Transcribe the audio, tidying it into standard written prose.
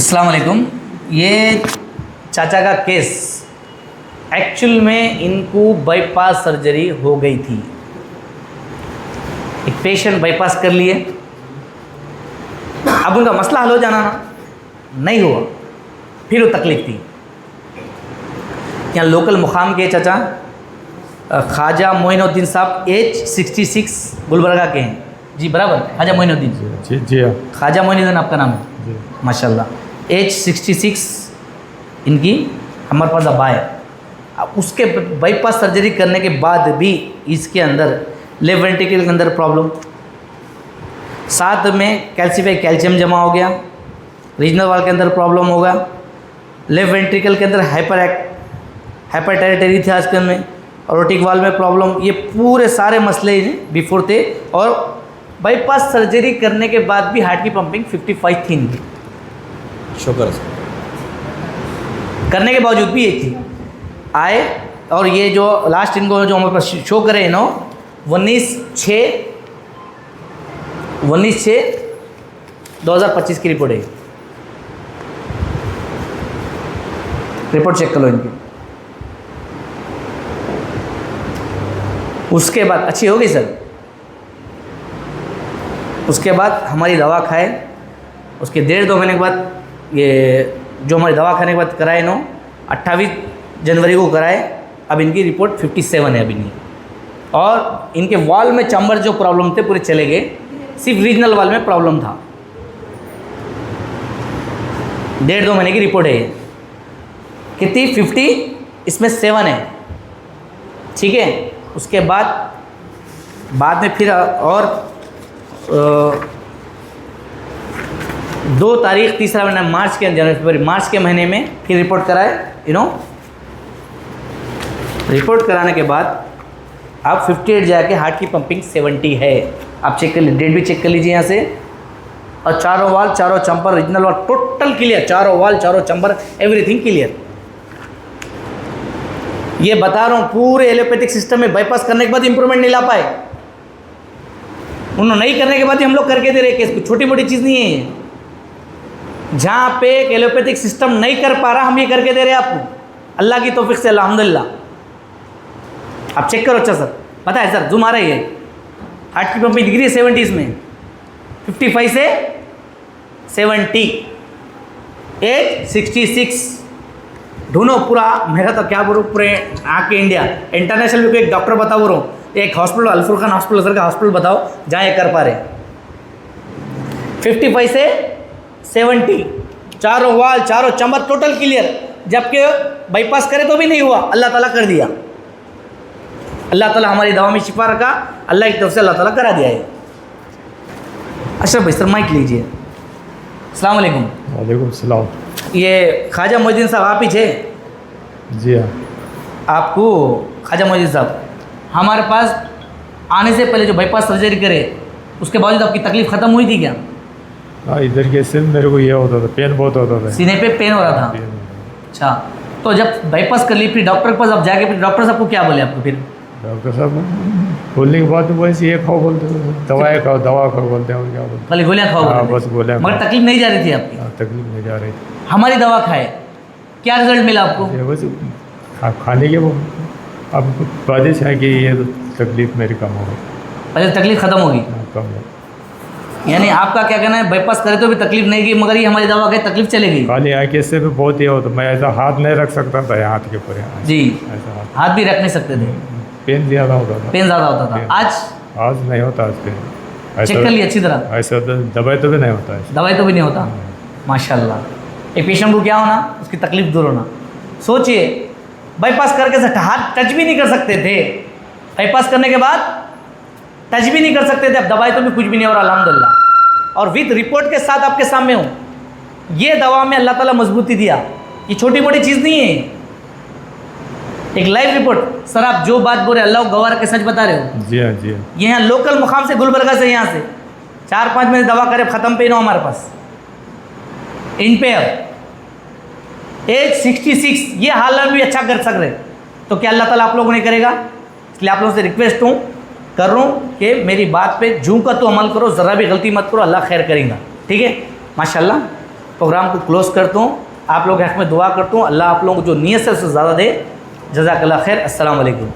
अस्सलाम वालेकुम। ये चाचा का केस एक्चुअल में इनको बाईपास सर्जरी हो गई थी। एक पेशेंट बाईपास कर लिए, अब उनका मसला हल हो जाना ना, नहीं हुआ, फिर वो तकलीफ थी। यहाँ लोकल मुकाम के चाचा ख्वाजा मोइनुद्दीन साहब एज 66 गुलबर्गा के हैं। जी बराबर, ख्वाजा मोइनुद्दीन। जी जी हाँ। ख्वाजा मोइनुद्दीन आपका नाम है? जी। माशाल्लाह। एज 66 इनकी हमारे पास अब आए। अब उसके बाईपास सर्जरी करने के बाद भी इसके अंदर लेफ्ट वेंट्रिकल के अंदर प्रॉब्लम, साथ में कैल्सीफाई कैल्शियम जमा हो गया, रीजनल वाल के अंदर प्रॉब्लम होगा, लेफ्ट वेंट्रिकल के अंदर हाइपर टेरिटरी थे आजकल में, ऑरोटिक वाल में प्रॉब्लम, ये पूरे सारे मसले बिफोर थे। और बाईपास सर्जरी करने के बाद भी हार्ट की पंपिंग 55 थी इनकी, शुक्र करने के बावजूद भी ये थी। आए और ये जो लास्ट इनको जो हमारे पास शो करे नो 19/6/2025 की रिपोर्ट है। रिपोर्ट चेक कर लो इनकी। उसके बाद अच्छी होगी सर। उसके बाद हमारी दवा खाए, उसके 1.5-2 महीने के बाद ये जो हमारी दवा खाने के बाद कराए नो 28 जनवरी को कराए। अब इनकी रिपोर्ट 57 है अभी नहीं। और इनके वाल में चैम्बर जो प्रॉब्लम थे पूरे चले गए, सिर्फ रीजनल वाल में प्रॉब्लम था। 1.5-2 महीने की रिपोर्ट है ये। कितनी? 50, इसमें 7 है। ठीक है। उसके बाद में फिर और 2 तारीख 3 महीना मार्च के जनवरी फरवरी मार्च के महीने में फिर रिपोर्ट कराए। रिपोर्ट कराने के बाद अब 58 जाके हार्ट की पंपिंग 70 है। आप चेक कर लीजिए, डेट भी चेक कर लीजिए यहाँ से। और चारों वाल, चारों चंपर, रीजनल वाल टोटल क्लियर, चारों वाल, चारों चंपर, एवरीथिंग क्लियर। ये बता रहा हूँ, पूरे एलोपैथिक सिस्टम में बाईपास करने के बाद इंप्रूवमेंट नहीं ला पाए। उन्होंने नहीं करने के बाद ही हम लोग करके दे रहे केस को, छोटी मोटी चीज़ नहीं है ये। जहाँ पे एक एलोपैथिक सिस्टम नहीं कर पा रहा, हम ये करके दे रहे हैं आपको, अल्लाह की तौफीक से, अल्हम्दुलिल्लाह। आप चेक करो। अच्छा सर, पता है सर, जूम आ रही है, हार्ट की पंपिंग डिग्री है 70 में, 55 से 70, एज 66। ढूंढो पूरा, मेरा तो क्या बोलूँ, पूरे आके इंडिया इंटरनेशनल में कोई एक डॉक्टर बताओ, बोलो एक हॉस्पिटल, अल्फुरखान हॉस्पिटल सर का हॉस्पिटल बताओ जहाँ ये कर पा रहे। 55 से 70, चारों वाल, चारों चंबर टोटल क्लियर। जबकि बाईपास करे तो भी नहीं हुआ, अल्लाह ताला कर दिया। अल्लाह ताला हमारी दवा में शिफा रखा, अल्लाह की तरफ से अल्लाह ताला करा दिया है। अशरफ भाई सर माइक लीजिए। अस्सलाम वालेकुम। वालेकुम सलाम। ये ख्वाजा मोइनुद्दीन साहब आप ही थे? जी हाँ। आपको ख्वाजा मोइनुद्दीन साहब, हमारे पास आने से पहले जो बाईपास सर्जरी करे, उसके बावजूद आपकी तकलीफ ख़त्म हुई थी क्या? हाँ, इधर के सिर मेरे को ये होता था, पेन बहुत होता था, सीने पे पेन हो रहा था। अच्छा, तो जब बाईपास कर ली फिर डॉक्टर के पास अब जाके, फिर डॉक्टर साहब को क्या बोले आपको? फिर डॉक्टर साहब बोलने के बाद वैसे ये खाओ बोलते, दवाएँ खाओ, दवा खाओ बोलते हैं, और क्या बोलते भले गोलियाँ खाओ? हाँ, बस गोलियाँ। मगर तकलीफ नहीं जा रही थी आपकी? तकलीफ नहीं जा रही थी। हमारी दवा खाए, क्या रिजल्ट मिला आपको? बस खाने के वो अब बारिश है कि ये तकलीफ मेरी कम हो गई। पहले तकलीफ ख़त्म होगी, कम हो। यानी आपका क्या कहना है, बाईपास करे तो भी तकलीफ नहीं गई, मगर ये हमारी दवा खाए तकलीफ चलेगी? खाली आँख से भी बहुत ये होता, मैं ऐसा हाथ नहीं रख सकता था हाथ के ऊपर। जी, ऐसा हाथ भी रख नहीं सकते थे, पेन ज़्यादा होता था। पेन ज़्यादा होता था। आज नहीं होता, आज पेन चेक कर लिया अच्छी तरह? ऐसा दवाई तो भी नहीं होता है। दवाई तो भी नहीं होता। माशाल्लाह। एक पेशेंट को क्या होना, उसकी तकलीफ दूर होना। सोचिए, बाईपास करके हाथ टच भी नहीं कर सकते थे, बाईपास करने के बाद टच भी नहीं कर सकते थे। अब दवाई तो भी कुछ भी नहीं हो रहा, अल्हम्दुलिल्लाह। और विद रिपोर्ट के साथ आपके सामने हूँ। ये दवा में अल्लाह ताला मजबूती दिया, ये छोटी मोटी चीज़ नहीं है, एक लाइव रिपोर्ट। सर आप जो बात बोल रहे अल्लाह को गवाह के सच बता रहे हो? जी हाँ, जी हाँ। ये यहाँ लोकल मुकाम से, गुलबर्गा से, यहाँ से 4-5 महीने दवा करे, ख़त्म पे नो हमारे पास इन पे। अब एज 66, ये हालत भी अच्छा कर सक रहे, तो क्या अल्लाह ताला आप लोगों ने करेगा? इसलिए आप लोगों से रिक्वेस्ट कर रहा हूँ कि मेरी बात पे जूं का तो अमल करो, ज़रा भी गलती मत करो, अल्लाह खैर करेगा। ठीक है, माशाल्लाह। प्रोग्राम को क्लोज़ करता हूँ। आप लोग हक़ में दुआ करता हूँ, अल्लाह आप लोगों को जो नीयत से उससे ज़्यादा दे। जज़ाकल्लाह खैर। अस्सलाम वालेकुम।